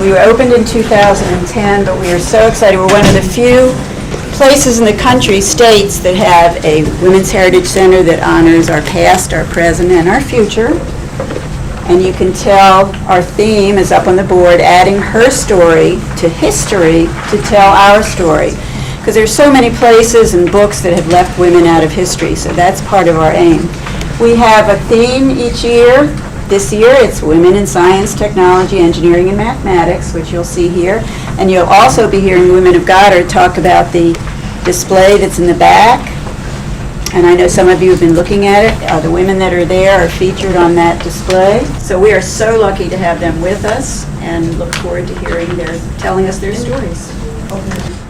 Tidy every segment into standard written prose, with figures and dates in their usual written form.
We opened in 2010, but we are so excited. We're one of the few places in the country, states, that have a Women's Heritage Center that honors our past, our present, and our future. And you can tell our theme is up on the board, adding her story to history to tell our story. Because there's so many places and books that have left women out of history, so that's part of our aim. We have a theme each year. This year it's Women in Science, Technology, Engineering, and Mathematics, which you'll see here. And you'll also be hearing Women of Goddard talk about the display that's in the back. And I know some of you have been looking at it. The women that are there are featured on that display. So we are so lucky to have them with us and look forward to telling us their stories.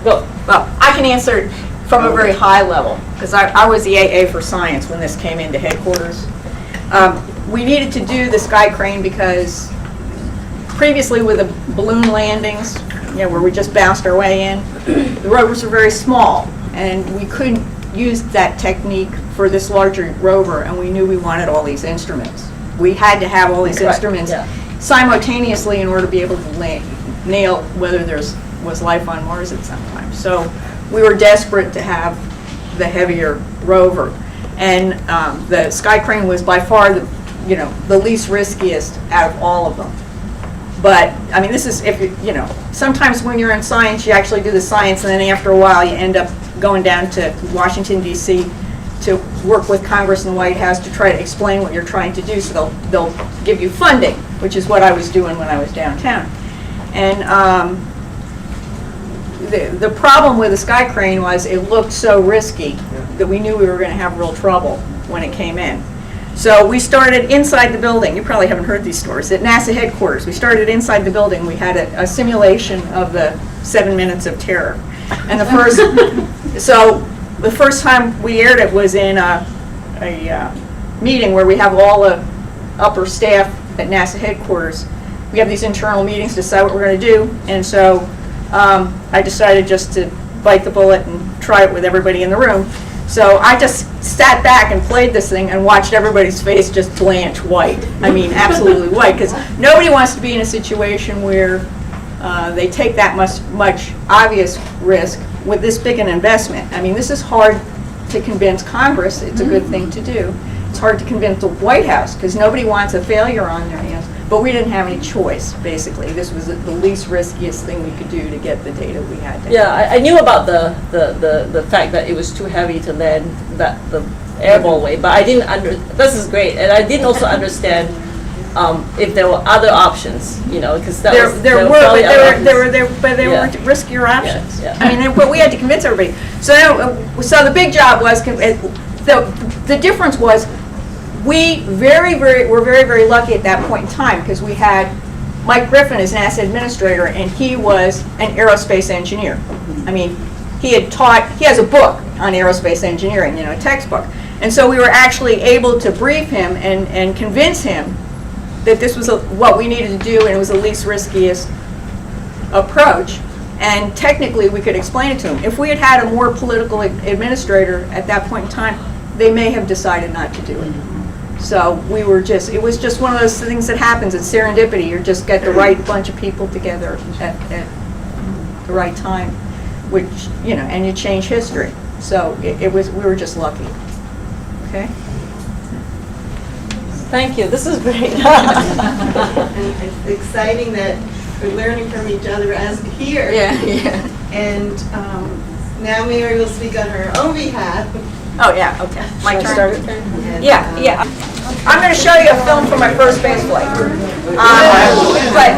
Well, I can answer it from a very high level, because I was the AA for science when this came into headquarters. We needed to do the sky crane because previously with the balloon landings, where we just bounced our way in, the rovers were very small, and we couldn't use that technique for this larger rover, and we knew we wanted all these instruments. We had to have all these instruments simultaneously in order to be able to nail whether there was life on Mars at some time. So we were desperate to have the heavier rover, and the sky crane was by far the least riskiest out of all of them. But I mean, this is, if sometimes when you're in science, you actually do the science, and then after a while you end up going down to Washington, D.C. to work with Congress and the White House to try to explain what you're trying to do, so they'll give you funding, which is what I was doing when I was downtown. And the problem with the sky crane was it looked so risky that we knew we were going to have real trouble when it came in. So we started inside the building. You probably haven't heard these stories. At NASA headquarters, we started inside the building. We had a simulation of the 7 minutes of terror. And the first time we aired it was in a meeting where we have all the upper staff at NASA headquarters. We have these internal meetings to decide what we're going to do. And so I decided just to bite the bullet and try it with everybody in the room. So I just sat back and played this thing and watched everybody's face just blanch white. I mean, absolutely white, because nobody wants to be in a situation where they take that much obvious risk with this big an investment. I mean, this is hard to convince Congress it's a good thing to do. It's hard to convince the White House, because nobody wants a failure on their hands. But we didn't have any choice, basically. This was the least riskiest thing we could do to get the data we had to have. I knew about the fact that it was too heavy to land the airball way, but I didn't this is great, and I didn't also understand if there were other options, because there were riskier options. Yeah. I mean, but we had to convince everybody. So the big job was, the difference was, we were very lucky at that point in time, because we had Mike Griffin as NASA administrator, and he was an aerospace engineer. I mean, he has a book on aerospace engineering, a textbook. And so we were actually able to brief him and convince him that this was what we needed to do, and it was the least riskiest approach. And technically we could explain it to him. If we had had a more political administrator at that point in time, they may have decided not to do it. So it was just one of those things that happens. It's serendipity. You just get the right bunch of people together at the right time, which, and you change history. So we were just lucky. Okay? Thank you. This is great. And it's exciting that we're learning from each other as here. Yeah. And now Mary will speak on her own behalf. Oh, yeah, okay. My turn? And, Yeah. I'm going to show you a film from my first space flight. Right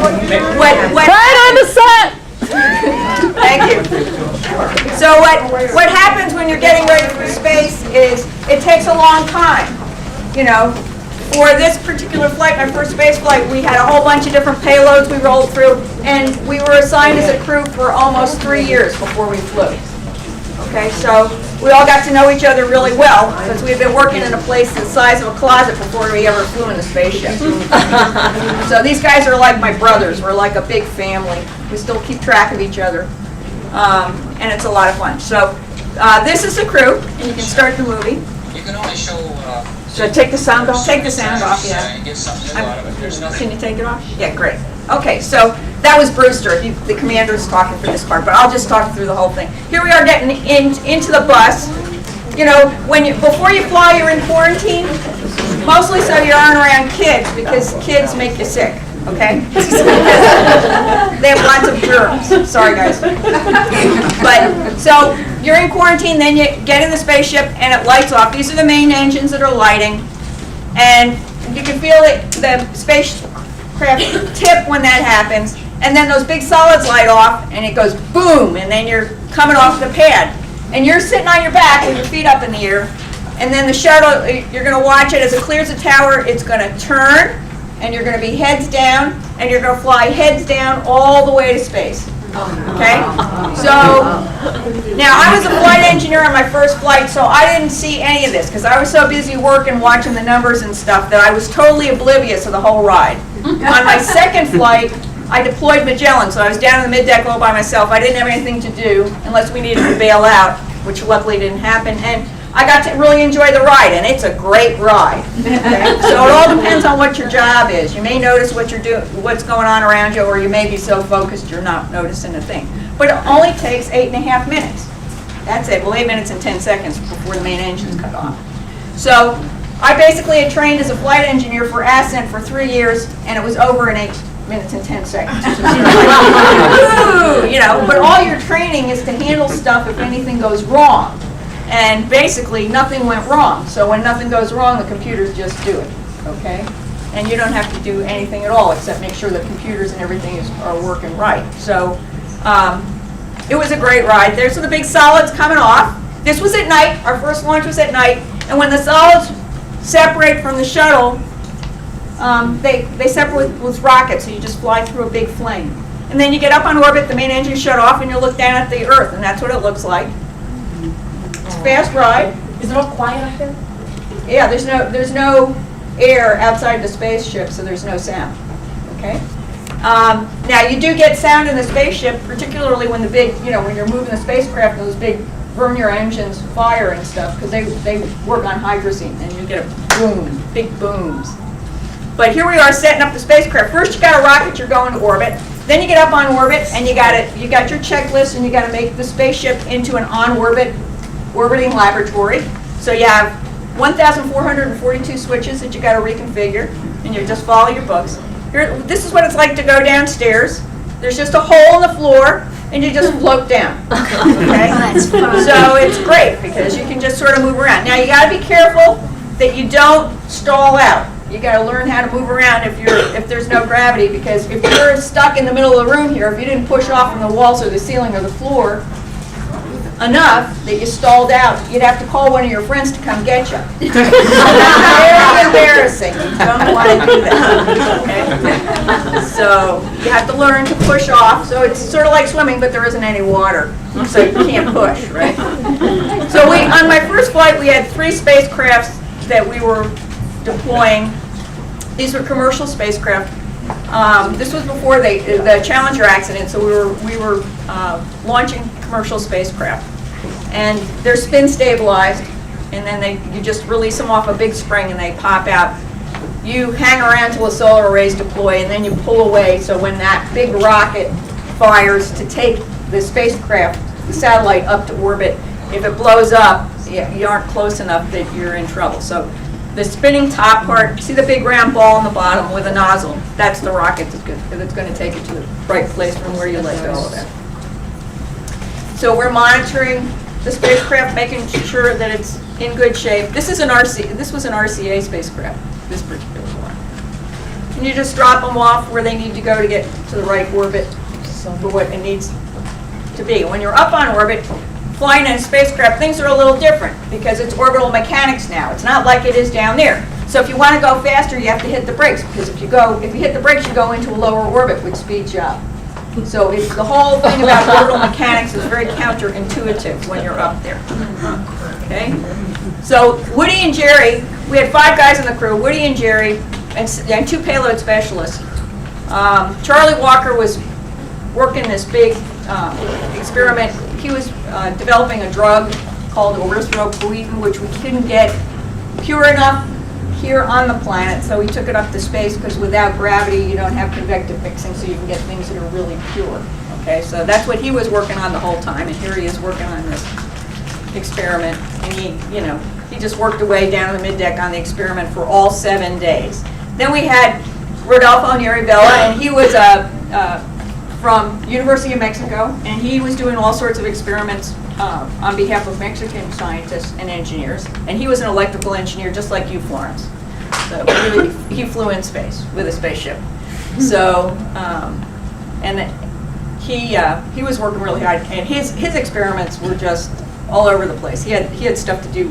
on the set! Thank you. So what happens when you're getting ready for space is it takes a long time. For this particular flight, my first space flight, we had a whole bunch of different payloads we rolled through, and we were assigned as a crew for almost 3 years before we flew. Okay, so we all got to know each other really well, because we had been working in a place the size of a closet before we ever flew in a spaceship. So these guys are like my brothers. We're like a big family. We still keep track of each other, and it's a lot of fun. So this is the crew, and you can start the movie. You can only show. Should I take the sound off? Take the sound off, yeah. Get something new out of it. There's nothing. Can you take it off? Yeah, great. Okay, so that was Brewster. The commander's talking for this part, but I'll just talk through the whole thing. Here we are getting into the bus. You know, before you fly, you're in quarantine, mostly so you aren't around kids, because kids make you sick, okay? They have lots of germs. Sorry, guys. But, so, you're in quarantine, then you get in the spaceship, and it lights off. These are the main engines that are lighting. And you can feel the spacecraft tip when that happens. And then those big solids light off, and it goes boom, and then you're coming off the pad. And you're sitting on your back with your feet up in the air, and then the shuttle, you're going to watch it as it clears the tower, it's going to turn, and you're going to be heads down, and you're going to fly heads down all the way to space. Okay? So, now I was a flight engineer on my first flight, so I didn't see any of this, because I was so busy working, watching the numbers and stuff, that I was totally oblivious of the whole ride. On my second flight, I deployed Magellan, so I was down in the middeck all by myself. I didn't have anything to do unless we needed to bail out, which luckily didn't happen. And I got to really enjoy the ride, and it's a great ride. Okay? So it all depends on what your job is. You may notice what you're doing, what's going on around you, or you may be so focused you're not noticing a thing. But it only takes 8.5 minutes. That's it. Well, 8 minutes and 10 seconds before the main engine's cut off. So I basically had trained as a flight engineer for Ascent for 3 years, and it was over in 8 minutes and 10 seconds. Woo, you know, but all your training is to handle stuff if anything goes wrong. And basically, nothing went wrong. So when nothing goes wrong, the computers just do it, okay? And you don't have to do anything at all except make sure the computers and everything are working right. So it was a great ride. There's the big solids coming off. This was at night. Our first launch was at night. And when the solids separate from the shuttle, they separate with rockets, so you just fly through a big flame. And then you get up on orbit, the main engine shut off, and you look down at the Earth, and that's what it looks like. It's a fast ride. Is it all quiet up there? Yeah, there's no air outside the spaceship, so there's no sound. Okay. Now you do get sound in the spaceship, particularly when when you're moving the spacecraft, those big burn your engines fire and stuff, because they work on hydrazine, and you get a boom, big booms. But here we are setting up the spacecraft. First, you got a rocket, you're going to orbit. Then you get up on orbit, and you got your checklist, and you got to make the spaceship into an on-orbit orbiting laboratory. So you have 1,442 switches that you got to reconfigure, and you just follow your books. This is what it's like to go downstairs. There's just a hole in the floor, and you just float down. Okay? So it's great because you can just sort of move around. Now you got to be careful that you don't stall out. You got to learn how to move around if there's no gravity, because if you're stuck in the middle of the room here, if you didn't push off from the walls or the ceiling or the floor enough that you stalled out, you'd have to call one of your friends to come get you. Very embarrassing. You don't want to do that. Okay? So you have to learn to push off. So it's sort of like swimming, but there isn't any water, so you can't push, right? So on my first flight, we had 3 spacecrafts that we were deploying. These were commercial spacecraft. This was before the Challenger accident, so we were launching commercial spacecraft, and they're spin stabilized, and then you just release them off a big spring and they pop out. You hang around till the solar arrays deploy, and then you pull away. So when that big rocket fires to take the spacecraft, the satellite, up to orbit, if it blows up, you aren't close enough that you're in trouble. So the spinning top part, see the big round ball on the bottom with a nozzle? That's the rocket that's going to take it to the right place from where you let go of it. So we're monitoring the spacecraft, making sure that it's in good shape. This was an RCA spacecraft, this particular one. And you just drop them off where they need to go to get to the right orbit for what it needs to be. When you're up on orbit, flying in a spacecraft, things are a little different because it's orbital mechanics now. It's not like it is down there. So if you want to go faster, you have to hit the brakes, because if you hit the brakes, you go into a lower orbit, which speeds you up. So the whole thing about orbital mechanics is very counterintuitive when you're up there. Okay? So Woody and Jerry, we had 5 guys in the crew, Woody and Jerry, and 2 payload specialists. Charlie Walker was working this big experiment. He was developing a drug called erythropoietin, which we couldn't get pure enough here on the planet, so he took it up to space because without gravity you don't have convective mixing, so you can get things that are really pure. Okay, so that's what he was working on the whole time, and here he is working on this experiment, and he just worked away down the middeck on the experiment for all 7 days. Then we had Rodolfo Neri-Vela, and he was from University of Mexico, and he was doing all sorts of experiments on behalf of Mexican scientists and engineers, and he was an electrical engineer just like you, Florence. So he flew in space with a spaceship. So, he was working really hard, and his experiments were just all over the place. He had stuff to do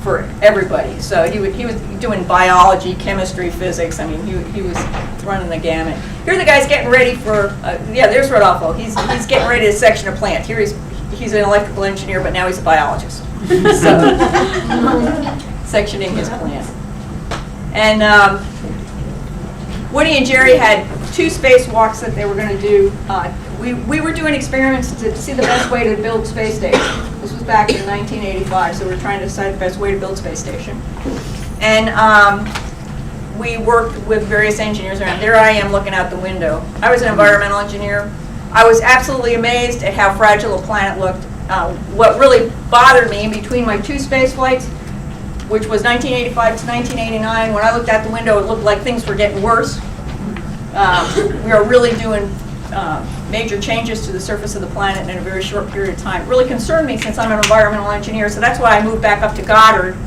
for everybody. So he was doing biology, chemistry, physics. I mean, he was running the gamut. Here the guy's getting ready for, there's Rodolfo. He's getting ready to section a plant. Here he's an electrical engineer, but now he's a biologist. So, sectioning his plant. And Woody and Jerry had 2 spacewalks that they were going to do. We were doing experiments to see the best way to build space station. This was back in 1985, so we were trying to decide the best way to build space station. And we worked with various engineers around. There I am looking out the window. I was an environmental engineer. I was absolutely amazed at how fragile a planet looked. What really bothered me in between my 2 space flights, which was 1985 to 1989, when I looked out the window, it looked like things were getting worse. We are really doing major changes to the surface of the planet in a very short period of time. It really concerned me since I'm an environmental engineer, so that's why I moved back up to Goddard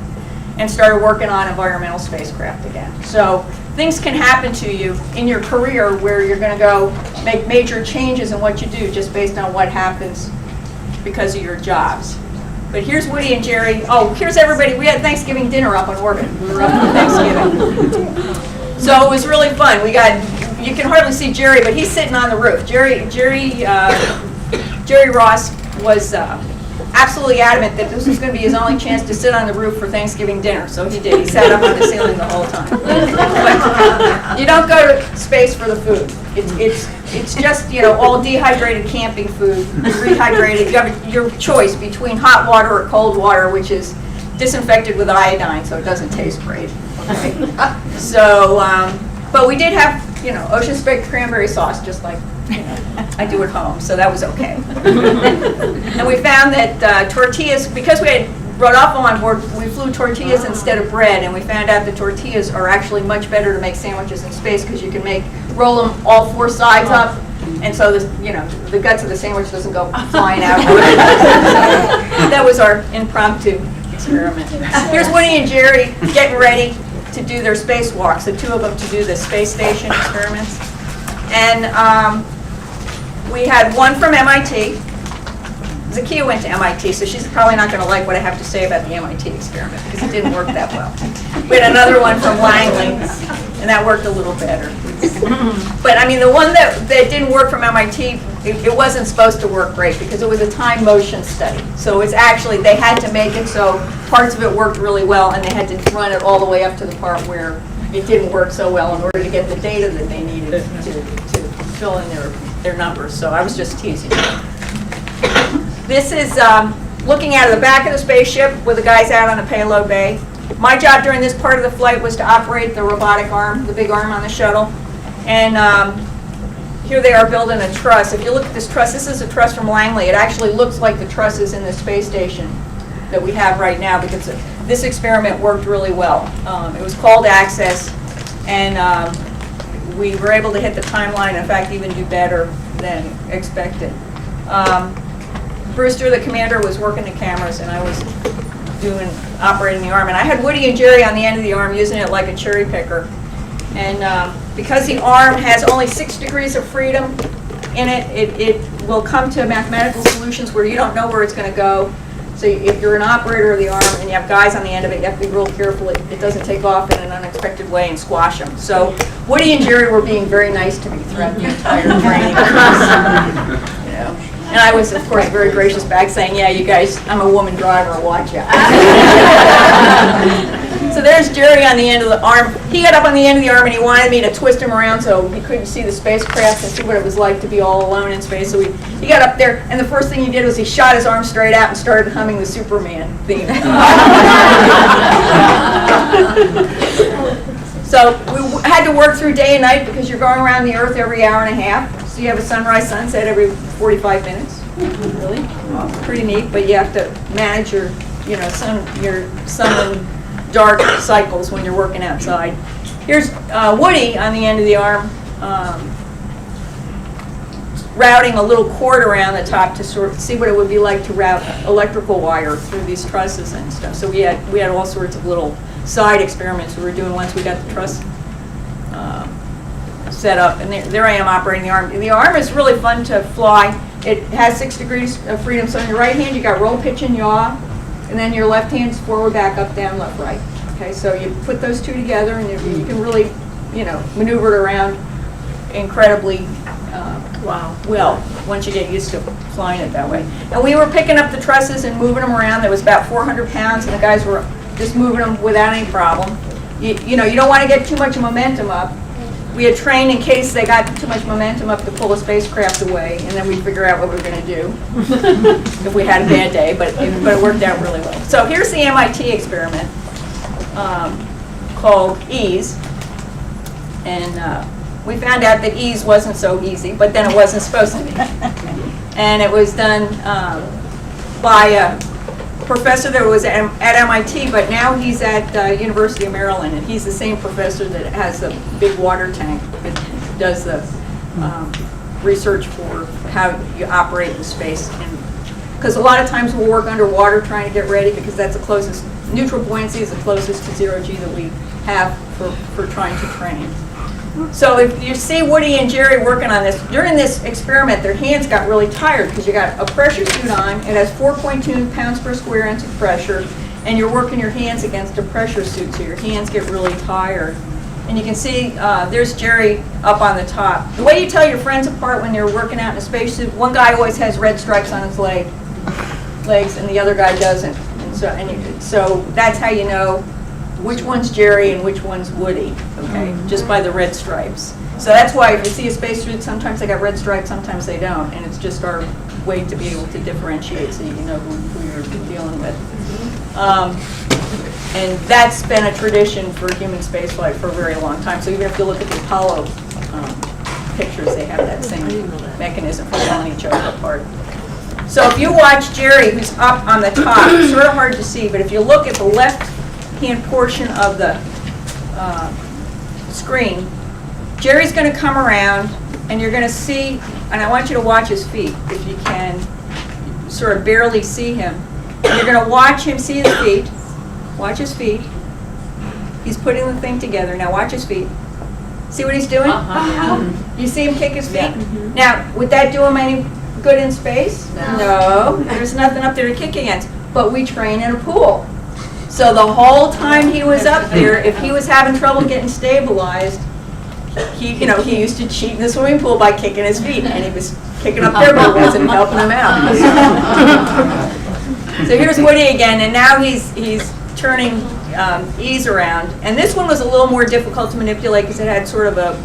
and started working on environmental spacecraft again. So things can happen to you in your career where you're going to go make major changes in what you do just based on what happens because of your jobs. But here's Woody and Jerry. Oh, here's everybody. We had Thanksgiving dinner up on orbit. We were up for Thanksgiving. So it was really fun. You can hardly see Jerry, but he's sitting on the roof. Jerry Ross was absolutely adamant that this was going to be his only chance to sit on the roof for Thanksgiving dinner. So he did. He sat up on the ceiling the whole time. But you don't go to space for the food. It's just all dehydrated camping food, rehydrated. You have your choice between hot water or cold water, which is disinfected with iodine, so it doesn't taste great. Okay. So, but we did have ocean spray cranberry sauce, just like I do at home, so that was okay. And we found that tortillas, because we had Rodolfo on board, we flew tortillas instead of bread, and we found out that tortillas are actually much better to make sandwiches in space because you can roll them all 4 sides up, and so the guts of the sandwich doesn't go flying out. That was our impromptu experiment. Here's Woody and Jerry getting ready to do their spacewalks, the 2 of them to do the space station experiments. And we had one from MIT. Zakiya went to MIT, so she's probably not going to like what I have to say about the MIT experiment because it didn't work that well. We had another one from Langley, and that worked a little better. But I mean, the one that didn't work from MIT, it wasn't supposed to work great because it was a time motion study. So it's actually, they had to make it so parts of it worked really well, and they had to run it all the way up to the part where it didn't work so well in order to get the data that they needed to fill in their numbers. So I was just teasing. This is looking out of the back of the spaceship with the guys out on the payload bay. My job during this part of the flight was to operate the robotic arm, the big arm on the shuttle. And here they are building a truss. If you look at this truss, this is a truss from Langley. It actually looks like the trusses in the space station that we have right now because this experiment worked really well. It was called Access, and we were able to hit the timeline, in fact, even do better than expected. Brewster, the commander, was working the cameras, and I was operating the arm. And I had Woody and Jerry on the end of the arm using it like a cherry picker. And because the arm has only 6 degrees of freedom in it, it will come to mathematical solutions where you don't know where it's going to go. So if you're an operator of the arm and you have guys on the end of it, you have to be real careful it doesn't take off in an unexpected way and squash them. So Woody and Jerry were being very nice to me throughout the entire training. And I was, of course, very gracious back saying, yeah, you guys, I'm a woman driver, I'll watch you. So there's Jerry on the end of the arm. He got up on the end of the arm and he wanted me to twist him around so he couldn't see the spacecraft and see what it was like to be all alone in space. So he got up there, and the first thing he did was he shot his arm straight out and started humming the Superman theme. So we had to work through day and night because you're going around the Earth every hour and a half. So you have a sunrise, sunset every 45 minutes. Really? Pretty neat, but you have to manage your, sun and dark cycles when you're working outside. Here's Woody on the end of the arm, routing a little cord around the top to sort of see what it would be like to route electrical wire through these trusses and stuff. So we had all sorts of little side experiments we were doing once we got the truss set up. And there I am operating the arm. The arm is really fun to fly. It has 6 degrees of freedom. So on your right hand, you got roll, pitch, and yaw. And then your left hand's forward, back, up, down, left, right. Okay, so you put those two together, and you can really, maneuver it around incredibly well once you get used to flying it that way. And we were picking up the trusses and moving them around. There was about 400 pounds, and the guys were just moving them without any problem. You don't want to get too much momentum up. We had trained in case they got too much momentum up to pull the spacecraft away, and then we'd figure out what we were going to do if we had a bad day, but it worked out really well. So here's the MIT experiment called EASE, and we found out that EASE wasn't so easy, but then it wasn't supposed to be. And it was done by a professor that was at MIT, but now he's at University of Maryland, and he's the same professor that has the big water tank that does the research for how you operate in space. Because a lot of times we'll work underwater trying to get ready, because that's the closest, neutral buoyancy is the closest to zero G that we have for trying to train. So if you see Woody and Jerry working on this, during this experiment, their hands got really tired because you got a pressure suit on. It has 4.2 pounds per square inch of pressure, and you're working your hands against a pressure suit, so your hands get really tired. And you can see there's Jerry up on the top. The way you tell your friends apart when you're working out in a spacesuit, one guy always has red stripes on his legs, and the other guy doesn't. And so that's how you know which one's Jerry and which one's Woody, okay, just by the red stripes. So that's why if you see a spacesuit, sometimes they got red stripes, sometimes they don't, and it's just our way to be able to differentiate so you know who you're dealing with. And that's been a tradition for human spaceflight for a very long time. So even if you look at the Apollo pictures, they have that same mechanism for pulling each other apart. So if you watch Jerry, who's up on the top, it's sort of hard to see, but if you look at the left-hand portion of the screen, Jerry's going to come around, and you're going to see, and I want you to watch his feet, if you can sort of barely see him. And you're going to watch him see his feet. Watch his feet. He's putting the thing together. Now watch his feet. See what he's doing? You see him kick his feet? Now, would that do him any good in space? No. There's nothing up there to kick against. But we train in a pool. So the whole time he was up there, if he was having trouble getting stabilized, he used to cheat in the swimming pool by kicking his feet, and he was kicking up their bubbles and helping them out. So here's Woody again, and now he's turning EASE around, and this one was a little more difficult to manipulate because it had sort of a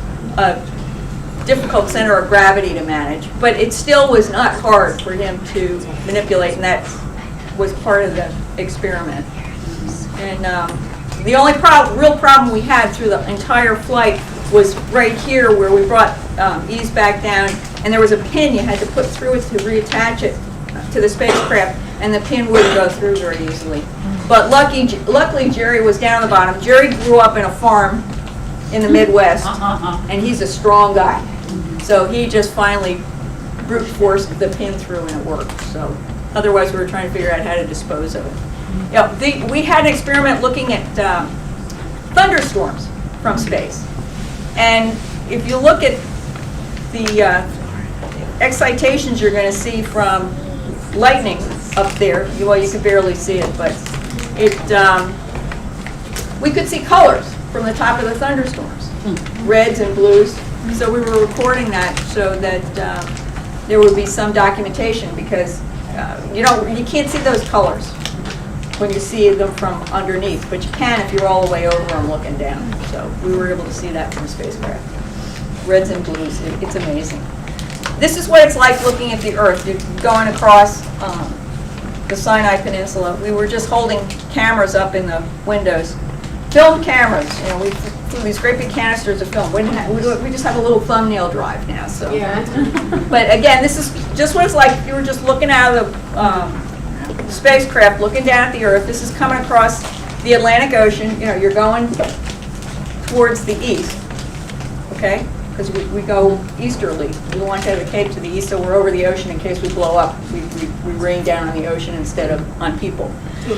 difficult center of gravity to manage, but it still was not hard for him to manipulate, and that was part of the experiment. And the only real problem we had through the entire flight was right here where we brought EASE back down, and there was a pin you had to put through it to reattach it to the spacecraft, and the pin wouldn't go through very easily. But luckily Jerry was down the bottom. Jerry grew up in a farm in the Midwest, and he's a strong guy. So he just finally brute forced the pin through, and it worked. So otherwise we were trying to figure out how to dispose of it. We had an experiment looking at thunderstorms from space. And if you look at the excitations you're going to see from lightning up there, well, you can barely see it, but we could see colors from the top of the thunderstorms, reds and blues. So we were recording that so that there would be some documentation, because you can't see those colors when you see them from underneath, but you can if you're all the way over and looking down. So we were able to see that from the spacecraft. Reds and blues, it's amazing. This is what it's like looking at the Earth. You're going across the Sinai Peninsula. We were just holding cameras up in the windows. Film cameras, we these great big canisters of film. We just have a little thumbnail drive now, so. Yeah. But again, this is just what it's like if you were just looking out of the spacecraft, looking down at the Earth. This is coming across the Atlantic Ocean. You know, you're going towards the east, okay? Because we go easterly. We want to have a cape to the east, so we're over the ocean in case we blow up. We rain down on the ocean instead of on people.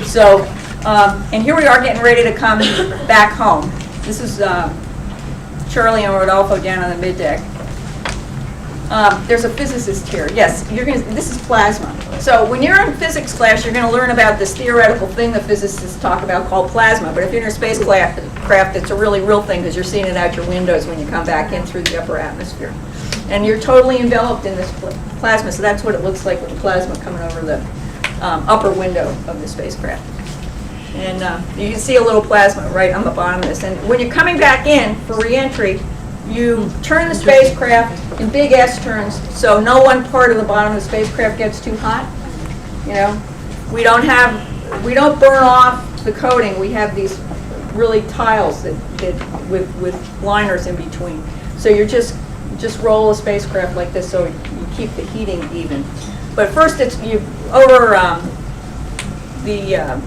So, and here we are getting ready to come back home. This is Charlie and Rodolfo down on the middeck. There's a physicist here. Yes, this is plasma. So when you're in physics class, you're going to learn about this theoretical thing the physicists talk about called plasma. But if you're in a spacecraft, it's a really real thing because you're seeing it out your windows when you come back in through the upper atmosphere. And you're totally enveloped in this plasma, so that's what it looks like with the plasma coming over the upper window of the spacecraft. And you can see a little plasma right on the bottom of this. And when you're coming back in for re-entry, you turn the spacecraft in big S turns so no one part of the bottom of the spacecraft gets too hot. You know, we don't burn off the coating. We have these really tiles that with liners in between. So you're just roll a spacecraft like this so you keep the heating even. But first it's over the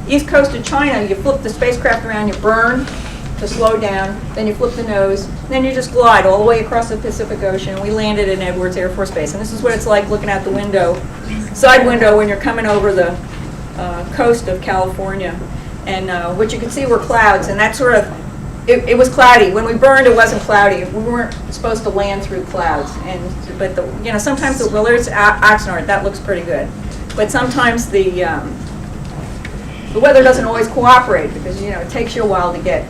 east coast of China, you flip the spacecraft around, you burn to slow down, then you flip the nose, and then you just glide all the way across the Pacific Ocean. And we landed in Edwards Air Force Base. And this is what it's like looking out the window, side window, when you're coming over the coast of California. And what you can see were clouds, and that sort of, it was cloudy. When we burned, it wasn't cloudy. We weren't supposed to land through clouds. But sometimes well, there's Oxnard, that looks pretty good. But sometimes the weather doesn't always cooperate because it takes you a while to get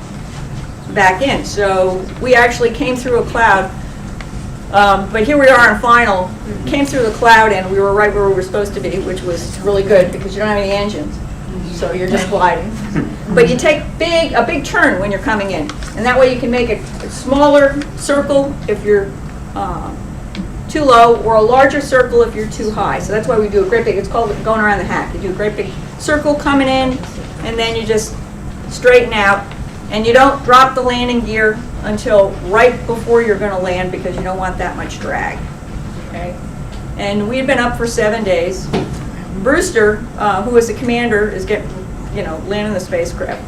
back in. So we actually came through a cloud, but here we are in final. Came through the cloud and we were right where we were supposed to be, which was really good because you don't have any engines, so you're just gliding. But you take a big turn when you're coming in, and that way you can make a smaller circle if you're too low, or a larger circle if you're too high. So that's why we do a great big, it's called going around the hat. You do a great big circle coming in, and then you just straighten out, and you don't drop the landing gear until right before you're going to land because you don't want that much drag. Okay? And we've been up for 7 days. Brewster, who was the commander, is landing the spacecraft.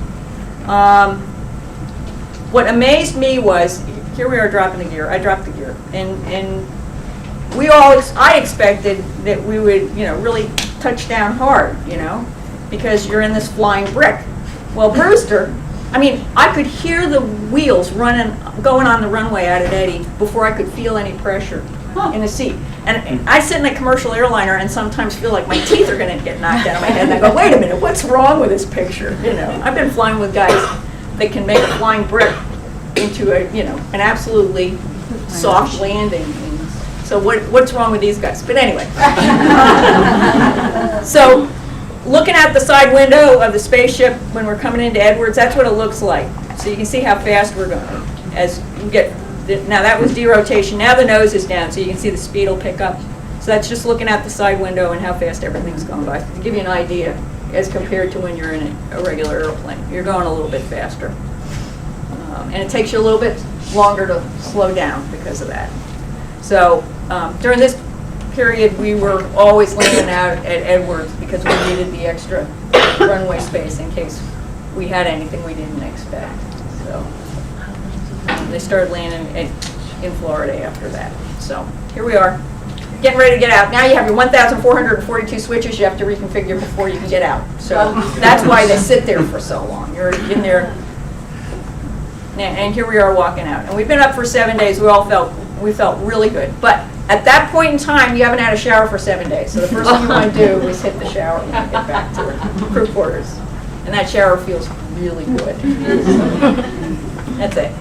What amazed me was, here we are dropping the gear. I dropped the gear, and I expected that we would, really touch down hard, because you're in this flying brick. Well, Brewster, I could hear the wheels going on the runway out at Eddy before I could feel any pressure in the seat. And I sit in a commercial airliner and sometimes feel like my teeth are going to get knocked out of my head. And I go, wait a minute, what's wrong with this picture? I've been flying with guys that can make a flying brick into an absolutely soft landing. So what's wrong with these guys? But anyway. So looking at the side window of the spaceship when we're coming into Edwards, that's what it looks like. So you can see how fast we're going as we get. Now that was derotation. Now the nose is down, so you can see the speed will pick up. So that's just looking out the side window and how fast everything's going by. To give you an idea, as compared to when you're in a regular airplane, you're going a little bit faster, and it takes you a little bit longer to slow down because of that. So during this period, we were always landing out at Edwards because we needed the extra runway space in case we had anything we didn't expect. So they started landing in Florida after that. So here we are, getting ready to get out. Now you have your 1,442 switches you have to reconfigure before you can get out. So that's why they sit there for so long. You're in there, and here we are walking out. And we've been up for 7 days. We felt really good. But at that point in time, you haven't had a shower for 7 days. So the first thing you want to do is hit the shower when you get back to the crew quarters. And that shower feels really good. So, that's it.